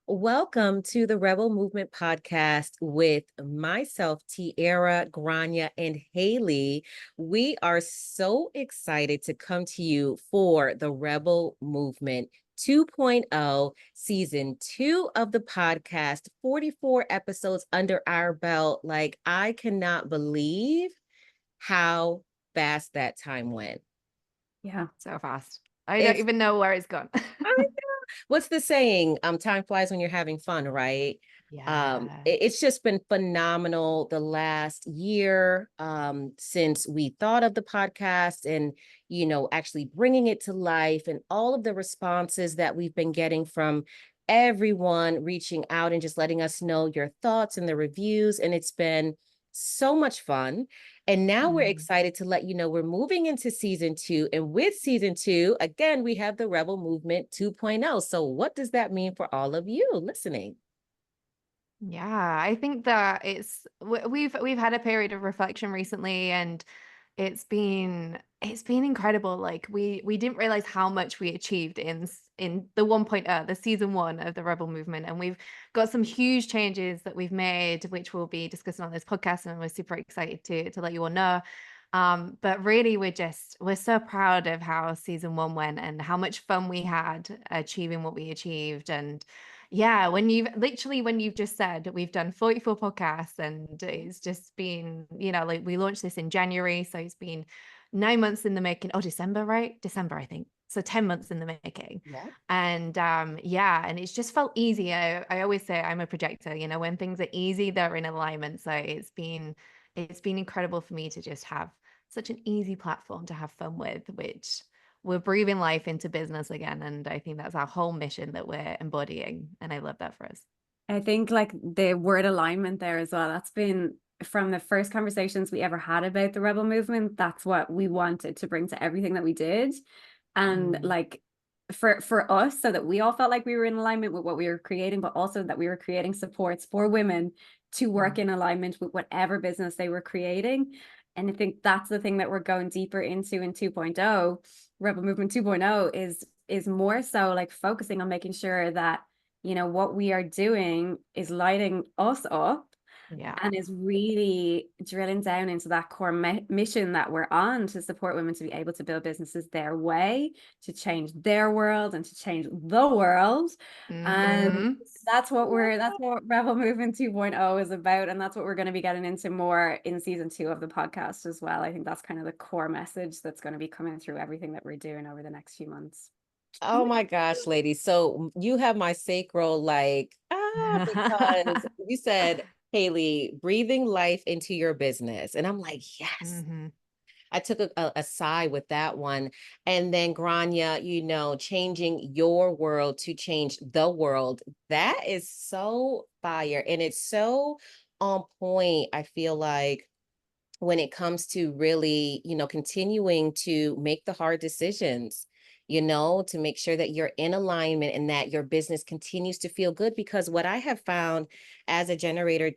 Welcome to the Rebel Movement podcast with myself, Tierra, Grainne, and Hayley. We are so excited to come to you for the Rebel Movement 2.0, season 2 of the podcast, 44 episodes under our belt. Like, I cannot believe how fast that time went. Yeah, so fast. I don't It's even know where it's gone. What's the saying? Time flies when you're having fun, right? Yeah. It's just been phenomenal the last year since we thought of the podcast and, actually bringing it to life and all of the responses that we've been getting from everyone reaching out and just letting us know your thoughts and the reviews. And it's been so much fun. And now we're excited to let you know we're moving into season 2. And with season 2, again, we have the Rebel Movement 2.0. So what does that mean for all of you listening? Yeah, I think that we've had a period of reflection recently, and it's been incredible. Like we didn't realize how much we achieved in the 1.0, the season 1 of the Rebel Movement, and we've got some huge changes that we've made, which we'll be discussing on this podcast, and we're super excited to let you all know. But really, we're so proud of how season 1 went and how much fun we had achieving what we achieved. And yeah, when you've just said we've done 44 podcasts, and it's just been, like we launched this in January. So it's been 9 months in the making. Oh, December, right? December, I think. So 10 months in the making. Yeah. And yeah, and it's just felt easy. I always say I'm a projector, when things are easy, they're in alignment. So it's been incredible for me to just have such an easy platform to have fun with, which we're breathing life into business again. And I think that's our whole mission that we're embodying. And I love that for us. I think like the word alignment there as well, that's been from the first conversations we ever had about the rebel movement. That's what we wanted to bring to everything that we did. And like for us, so that we all felt like we were in alignment with what we were creating, but also that we were creating supports for women to work in alignment with whatever business they were creating. And I think that's the thing that we're going deeper into in 2.0. Rebel Movement 2.0 is more so like focusing on making sure that what we are doing is lighting us up, and is really drilling down into that core mission that we're on to support women to be able to build businesses their way, to change their world and to change the world. And that's what Rebel Movement 2.0 is about. And that's what we're going to be getting into more in season 2 of the podcast as well. I think that's kind of the core message that's going to be coming through everything that we're doing over the next few months. Oh my gosh, ladies. So you have my sacral because you said, Hayley, breathing life into your business. And I'm like, yes. I took a sigh with that one. And then Grainne, changing your world to change the world. That is so fire. And it's so on point, I feel like, when it comes to really, continuing to make the hard decisions, to make sure that you're in alignment and that your business continues to feel good. Because what I have found as a generator,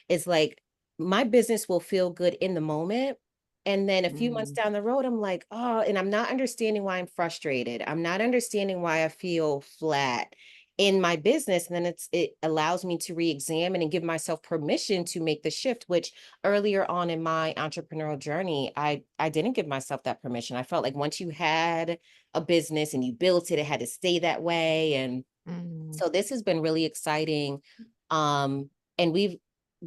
is like my business will feel good in the moment. And then a few months down the road, I'm like, oh, and I'm not understanding why I'm frustrated. I'm not understanding why I feel flat in my business. And then it allows me to re-examine and give myself permission to make the shift, which earlier on in my entrepreneurial journey, I didn't give myself that permission. I felt like once you had a business and you built it, it had to stay that way. And so this has been really exciting. And we've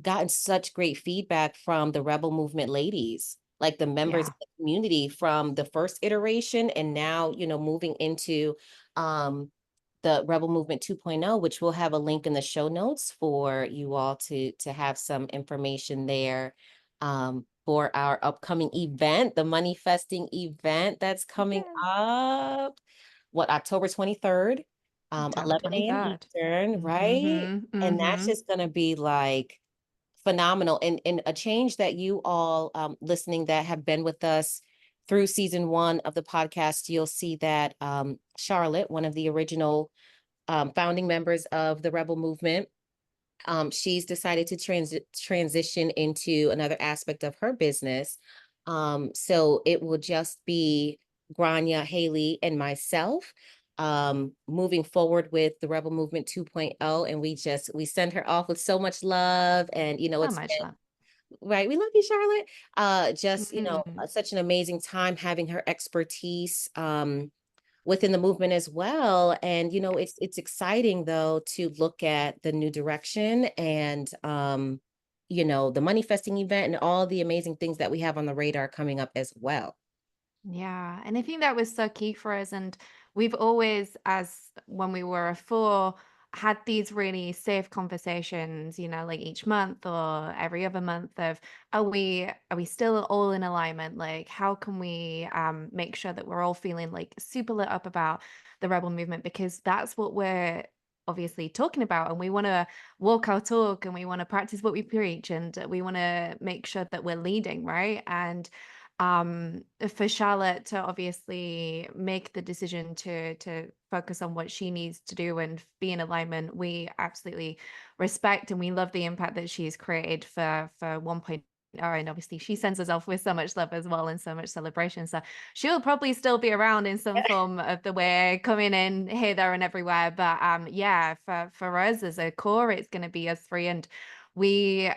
gotten such great feedback from the Rebel Movement ladies, like the members of the community from the first iteration. And now, moving into the Rebel Movement 2.0, which we'll have a link in the show notes for you all to have some information there for our upcoming event, the Moneyfesting event that's coming up, October 23rd, 11 a.m. Eastern, right? And that's just going to be like phenomenal, and a change that you all listening that have been with us through season 1 of the podcast, you'll see that Charlotte, one of the original founding members of the Rebel Movement, she's decided to transition into another aspect of her business. So it will just be Grainne, Hayley, and myself. moving forward with the Rebel Movement 2.0, and we send her off with so much love, and So it's much love. right. We love you, Charlotte. Just, Mm. such an amazing time having her expertise within the movement as well. And, it's exciting though to look at the new direction and the Moneyfesting event and all the amazing things that we have on the radar coming up as well. Yeah, and I think that was so key for us. And we've always, as when we were a four, had these really safe conversations, like each month or every other month of are we still all in alignment? Like how can we make sure that we're all feeling like super lit up about the rebel movement? Because that's what we're obviously talking about, and we want to walk our talk, and we want to practice what we preach, and we want to make sure that we're leading, right? And for Charlotte to obviously make the decision to focus on what she needs to do and be in alignment, we absolutely respect and we love the impact that she's created for 1.0. And obviously she sends us off with so much love as well and so much celebration. So she'll probably still be around in some form of the way, coming in here, there, and everywhere. But yeah, for us as a core, it's going to be us three, and we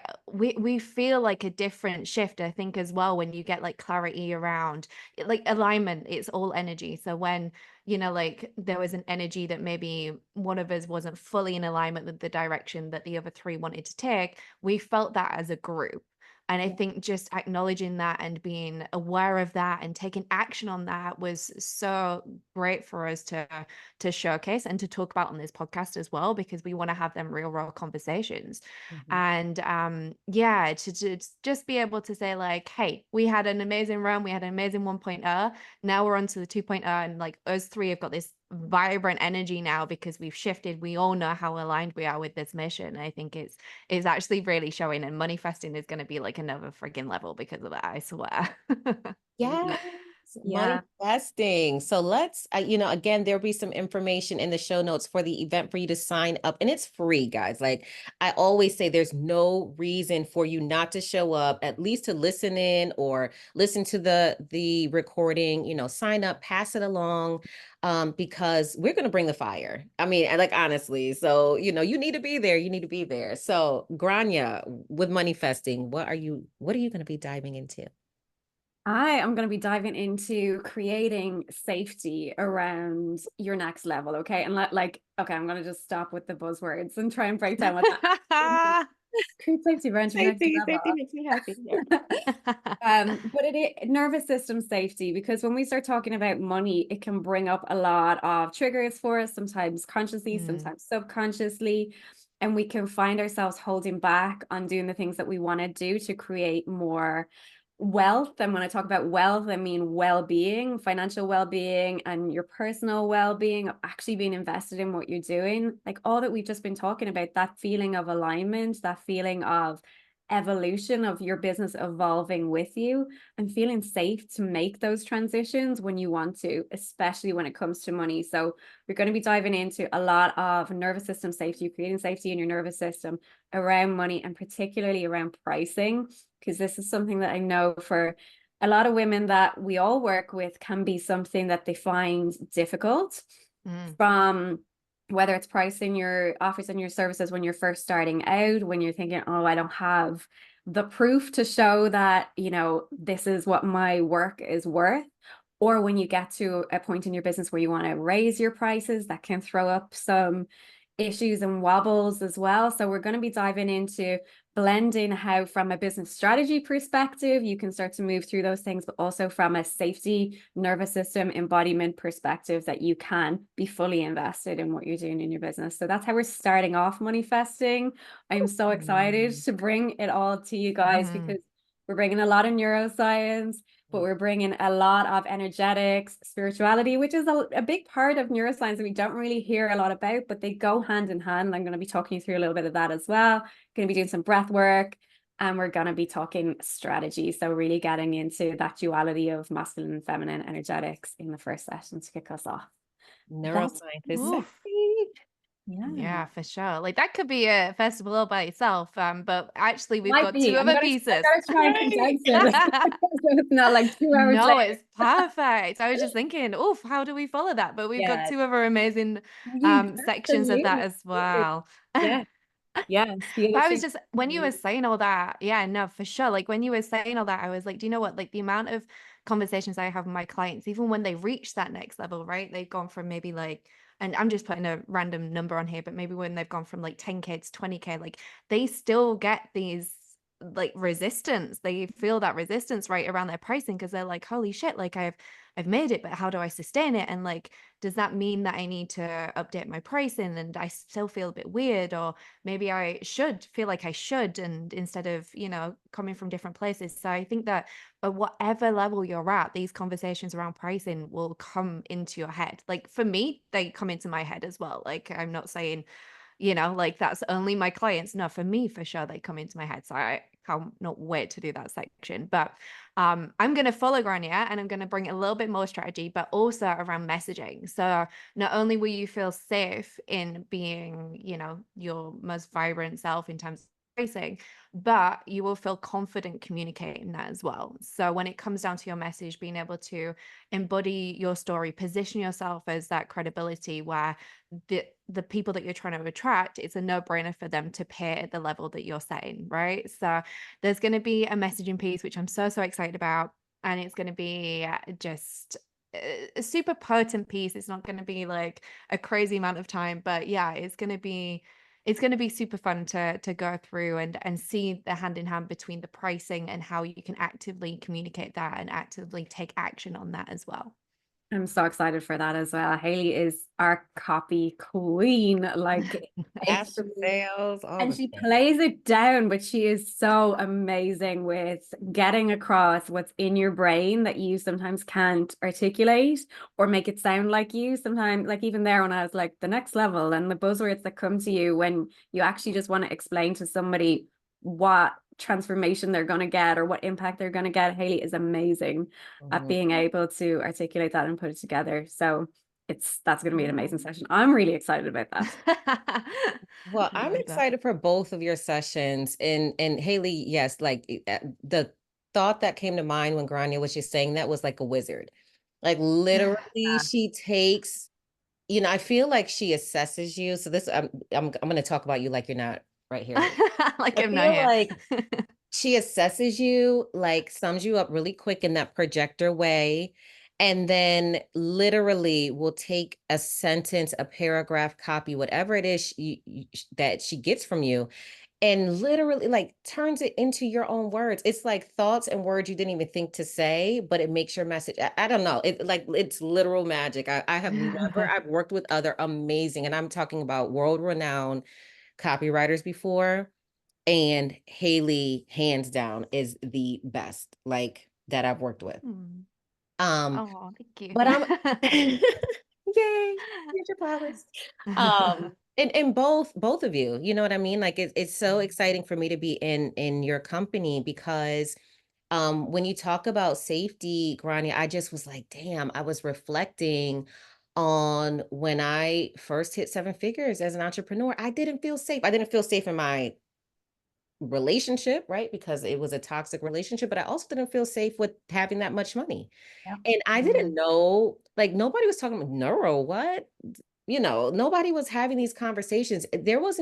feel like a different shift, I think, as well, when you get like clarity around like alignment. It's all energy. So when like there was an energy that maybe one of us wasn't fully in alignment with the direction that the other three wanted to take, we felt that as a group. And I think just acknowledging that and being aware of that and taking action on that was so great for us to showcase and to talk about on this podcast as well, because we want to have them real raw conversations. Mhm. And yeah, to just be able to say like, hey, we had an amazing run, we had an amazing 1.0, now we're on to the 2.0, and like us three have got this vibrant energy now because we've shifted. We all know how aligned we are with this mission. I think it's actually really showing, and Moneyfesting is going to be like another freaking level because of that, I swear. Yes, Yeah. Moneyfesting. So let's, again, there'll be some information in the show notes for the event for you to sign up, and it's free, guys. Like I always say, there's no reason for you not to show up, at least to listen in or listen to the recording. Sign up, pass it along, because we're gonna bring the fire. I mean, like honestly. So you need to be there. You need to be there. So Grainne, with Moneyfesting, what are you going to be diving into? I am going to be diving into creating safety around your next level. Okay. And okay, I'm going to just stop with the buzzwords and try and break down what that create safety around your next level. Safety makes me happy. Yeah. But it is nervous system safety, because when we start talking about money, it can bring up a lot of triggers for us, sometimes consciously, sometimes subconsciously. And we can find ourselves holding back on doing the things that we want to do to create more wealth. And when I talk about wealth, I mean well-being, financial well-being, and your personal well-being, actually being invested in what you're doing. Like all that we've just been talking about, that feeling of alignment, that feeling of evolution of your business evolving with you, and feeling safe to make those transitions when you want to, especially when it comes to money. So we're going to be diving into a lot of nervous system safety, creating safety in your nervous system around money, and particularly around pricing, because this is something that I know for a lot of women that we all work with can be something that they find difficult, from whether it's pricing your offers and your services when you're first starting out, when you're thinking, oh, I don't have the proof to show that, this is what my work is worth. Or when you get to a point in your business where you want to raise your prices, that can throw up some issues and wobbles as well. So we're going to be diving into blending how, from a business strategy perspective, you can start to move through those things, but also from a safety, nervous system embodiment perspective, that you can be fully invested in what you're doing in your business. So that's how we're starting off Moneyfesting. I'm so excited to bring it all to you guys, because we're bringing a lot of neuroscience, but we're bringing a lot of energetics, spirituality, which is a big part of neuroscience that we don't really hear a lot about, but they go hand in hand. I'm going to be talking you through a little bit of that as well. Going to be doing some breath work, and we're going to be talking strategy. So really getting into that duality of masculine and feminine energetics in the first session to kick us off. Neuroscience is sexy. Yeah, for sure. Like that could be a festival all by itself. But actually we've Might got two be. other I pieces. gotta try and condense it. So it's not like 2 hours No, later. it's perfect. I was just thinking, oof, how do we follow that? But we've got Yeah, two other amazing you sections of that absolutely as did. well. Yeah. Yes. The But other I was thing. just, when you were saying all that, yeah, no, for sure. Like when you were saying all that, I was like, do you know what? Like the amount of conversations I have with my clients, even when they reach that next level, right? They've gone from maybe like, and I'm just putting a random number on here, but maybe when they've gone from like 10K to 20K, like they still get these like resistance. They feel that resistance right around their pricing because they're like, holy shit, like I've made it, but how do I sustain it? And like, does that mean that I need to update my pricing and I still feel a bit weird? Or maybe I should feel like I should, and instead of, coming from different places. So I think that at whatever level you're at, these conversations around pricing will come into your head. Like for me, they come into my head as well. Like I'm not saying, like that's only my clients. No, for me, for sure, they come into my head. So I can't not wait to do that section. But I'm going to follow Grainne and I'm going to bring a little bit more strategy, but also around messaging. So not only will you feel safe in being, your most vibrant self in terms of pricing, but you will feel confident communicating that as well. So when it comes down to your message, being able to embody your story, position yourself as that credibility where the people that you're trying to attract, it's a no-brainer for them to pay at the level that you're setting, right? So there's going to be a messaging piece which I'm so excited about, and it's going to be just a super potent piece. It's not going to be like a crazy amount of time, but yeah, it's going to be super fun to go through and see the hand in hand between the pricing and how you can actively communicate that and actively take action on that as well. I'm so excited for that as well. Hayley is our copy queen. Like it's After sales, all and the she things. plays it down, but she is so amazing with getting across what's in your brain that you sometimes can't articulate or make it sound like you. Sometimes, like even there when I was like the next level and the buzzwords that come to you when you actually just want to explain to somebody what transformation they're going to get or what impact they're going to get. Hayley is amazing at being able to articulate that and put it together. So that's going to be an amazing session. I'm really excited about that. Well, I'm Love that. excited for both of your sessions. And Hayley, yes, like the thought that came to mind when Grainne was just saying that was like a wizard. Like literally, she takes, I feel like she assesses you. So this, I'm going to talk about you like you're not right here with me. Like I I'm not feel here. like she assesses you, like sums you up really quick in that projector way, and then literally will take a sentence, a paragraph, copy, whatever it is that she gets from you, and literally like turns it into your own words. It's like thoughts and words you didn't even think to say, but it makes your message. I don't know. It's literal magic. I have never, I've worked with other amazing, and I'm talking about world-renowned copywriters before. And Hayley, hands down, is the best like that I've worked with. Hmm. Um, Oh, thank you. but I'm yay, here's your flowers. And both of you, you know what I mean? Like it's so exciting for me to be in your company because when you talk about safety, Grainne, I just was like, damn, I was reflecting on when I first hit seven figures as an entrepreneur. I didn't feel safe. I didn't feel safe in my relationship, right? Because it was a toxic relationship, but I also didn't feel safe with having that much money. Yeah. And I didn't Mm. know, like nobody was talking about neuro, what? Nobody was having these conversations. There weren't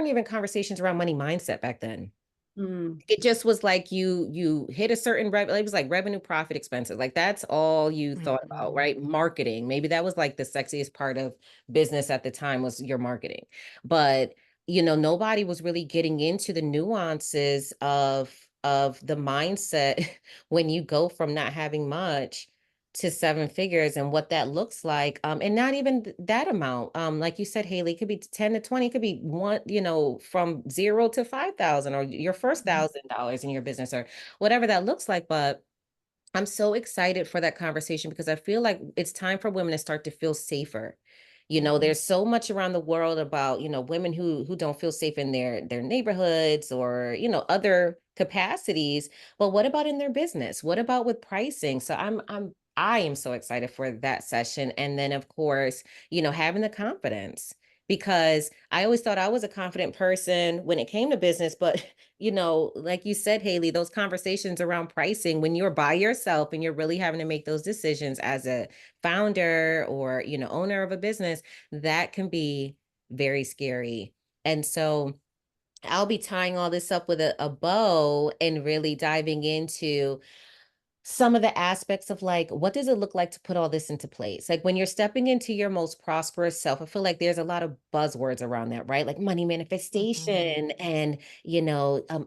even conversations around money mindset back then. Mm. It just was like you hit a certain it was like revenue, profit, expenses. Like that's all you thought about, Mm. right? Marketing. Maybe that was like the sexiest part of business at the time was your marketing. But nobody was really getting into the nuances of the mindset when you go from not having much to seven figures and what that looks like. And not even that amount. Like you said, Hayley, it could be 10 to 20, it could be one, from 0 to 5,000 or your first $1,000 in your business or whatever that looks like. But I'm so excited for that conversation because I feel like it's time for women to start to feel safer. There's so much around the world about, women who don't feel safe in their neighborhoods or, other capacities. But what about in their business? What about with pricing? So I am so excited for that session. And then of course, having the confidence because I always thought I was a confident person when it came to business. But, like you said, Hayley, those conversations around pricing, when you're by yourself and you're really having to make those decisions as a founder or, owner of a business, that can be very scary. And so I'll be tying all this up with a bow and really diving into some of the aspects of like, what does it look like to put all this into place? Like when you're stepping into your most prosperous self, I feel like there's a lot of buzzwords around that, right? Like money manifestation and,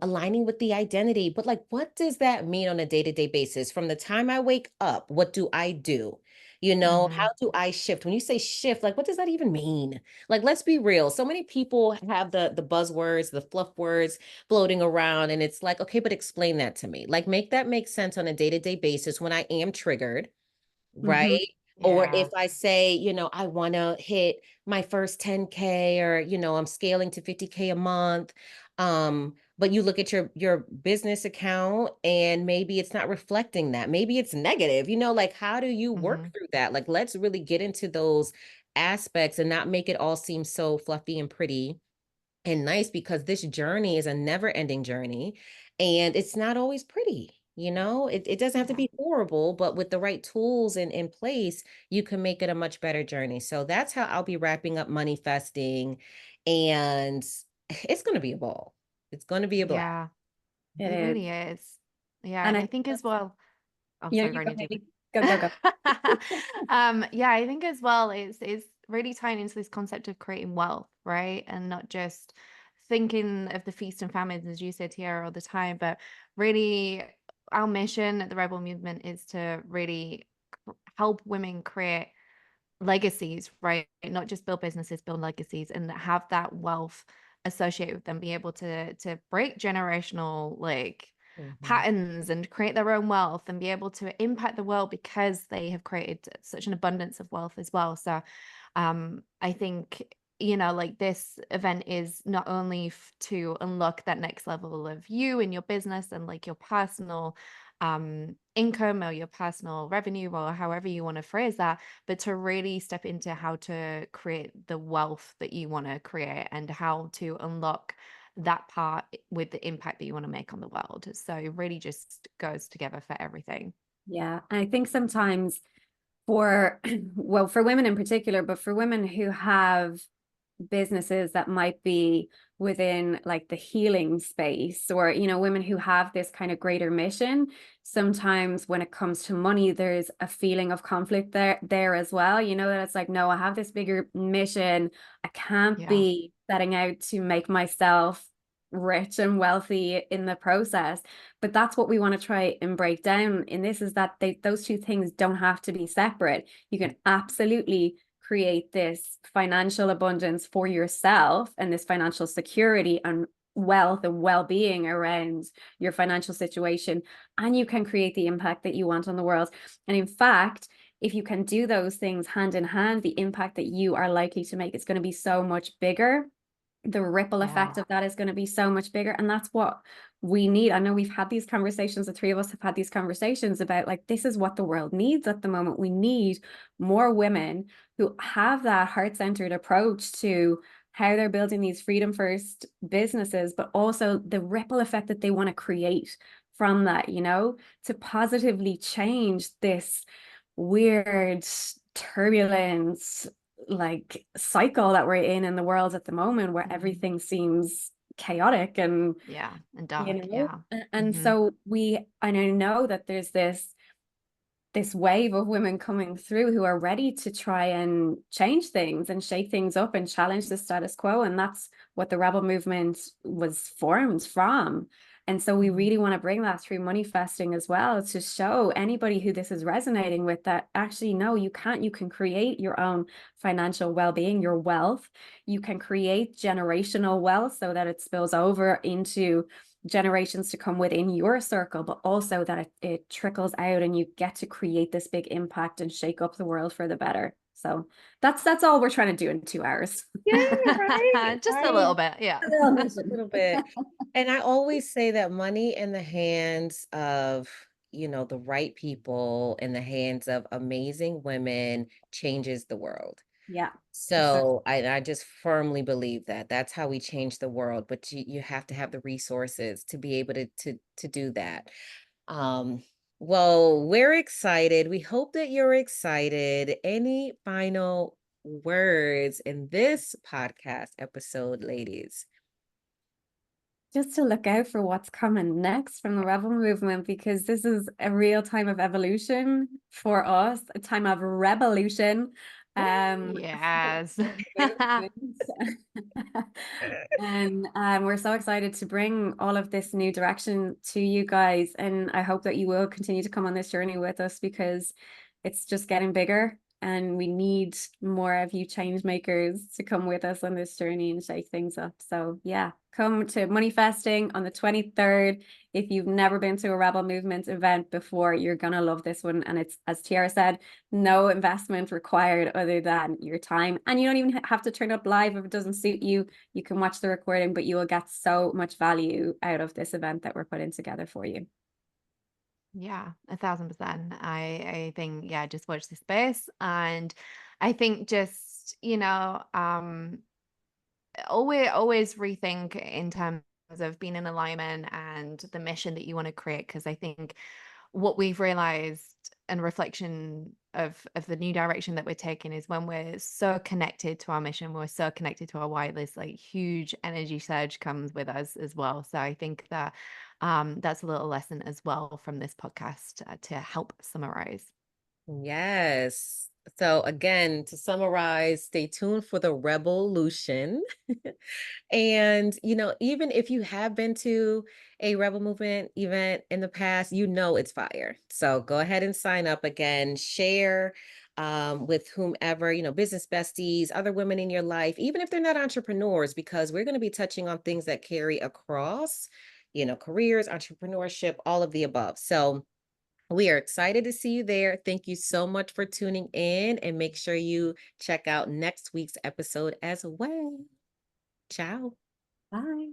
aligning with the identity. But like, what does that mean on a day-to-day basis? From the time I wake up, what do I do? How do I shift? When you say shift, like, what does that even mean? Like, let's be real. So many people have the buzzwords, the fluff words floating around, and it's like, okay, but explain that to me. Like, make that make sense on a day-to-day basis when I am triggered, right? Or if Yeah. I say, I want to hit my first 10K, or, I'm scaling to 50K a month. But you look at your business account and maybe it's not reflecting that. Maybe it's negative, like how do you work through that? Like, let's really get into those aspects and not make it all seem so fluffy and pretty and nice, because this journey is a never ending journey and it's not always pretty. It doesn't have to Yeah. be horrible, but with the right tools in place, you can make it a much better journey. So that's how I'll be wrapping up Moneyfesting. And it's going to be a ball. It's going to be a blast. Yeah. It It is. really is. Yeah. And And I I think think as well, oh, you sorry, go, Grainne, you Hayley. Go. yeah, I think as well it's really tying into this concept of creating wealth, right? And not just thinking of the feast and famines, as you said, Tierra, all the time, but really our mission at the Rebel Movement is to really help women create legacies, right? Not just build businesses, build legacies and have that wealth associated with them, be able to break generational like Mhm. patterns and create their own wealth and be able to impact the world because they have created such an abundance of wealth as well. So I think like this event is not only to unlock that next level of you and your business and like your personal income or your personal revenue or however you want to phrase that, but to really step into how to create the wealth that you want to create and how to unlock that part with the impact that you want to make on the world. So it really just goes together for everything. Yeah. And I think sometimes for, well, for women in particular, but for women who have businesses that might be within like the healing space, or women who have this kind of greater mission, sometimes when it comes to money there's a feeling of conflict there as well, that it's like, no, I have this bigger mission, I can't Yeah. be setting out to make myself rich and wealthy in the process. But that's what we want to try and break down in this, is that those two things don't have to be separate. You can absolutely create this financial abundance for yourself and this financial security and wealth and well-being around your financial situation, and you can create the impact that you want on the world. And in fact, if you can do those things hand in hand, the impact that you are likely to make is going to be so much bigger. The ripple effect of that is going to be so much bigger. And that's what we need. I know we've had these conversations, the three of us have had these conversations about like, this is what the world needs at the moment. We need more women who have that heart-centered approach to how they're building these freedom first businesses, but also the ripple effect that they want to create from that, to positively change this weird turbulence like cycle that we're in the world at the moment, where everything seems chaotic and dark. and so I know that there's this wave of women coming through who are ready to try and change things and shake things up and challenge the status quo. And that's what the Rebel Movement was formed from. And so we really want to bring that through Moneyfesting as well, to show anybody who this is resonating with that actually, no, you can create your own financial well-being, your wealth. You can create generational wealth so that it spills over into generations to come within your circle, but also that it trickles out and you get to create this big impact and shake up the world for the better. So that's all we're trying to do in 2 hours. Yeah, right. Just a little bit. Yeah. A little bit. And I always say that money in the hands of, the right people, in the hands of amazing women, changes the world. Yeah. So I just firmly believe that that's how we change the world, but you have to have the resources to be able to do that. Um, well, we're excited. We hope that you're excited. Any final words in this podcast episode, ladies? Just to look out for what's coming next from the rebel movement, because this is a real time of evolution for us, a time of revolution. Yes. And we're so excited to bring all of this new direction to you guys. And I hope that you will continue to come on this journey with us, because it's just getting bigger. And we need more of you change makers to come with us on this journey and shake things up. So yeah, come to Moneyfesting on the 23rd. If you've never been to a Rebel Movement event before, you're gonna love this one. And it's, as Tierra said, no investment required other than your time. And you don't even have to turn up live if it doesn't suit you. You can watch the recording, but you will get so much value out of this event that we're putting together for you. Yeah, 1,000%. I think, yeah, just watch the space. And I think just, always rethink in terms of being in alignment and the mission that you want to create. Because I think what we've realized and reflection of the new direction that we're taking is when we're so connected to our mission, we're so connected to our why, this like huge energy surge comes with us as well. So I think that that's a little lesson as well from this podcast to help summarize. Yes. So again, to summarize, stay tuned for the revolution. And, even if you have been to a Rebel Movement event in the past, it's fire. So go ahead and sign up again, share with whomever, business besties, other women in your life, even if they're not entrepreneurs, because we're going to be touching on things that carry across, careers, entrepreneurship, all of the above. So we are excited to see you there. Thank you so much for tuning in, and make sure you check out next week's episode as well. Ciao. Bye.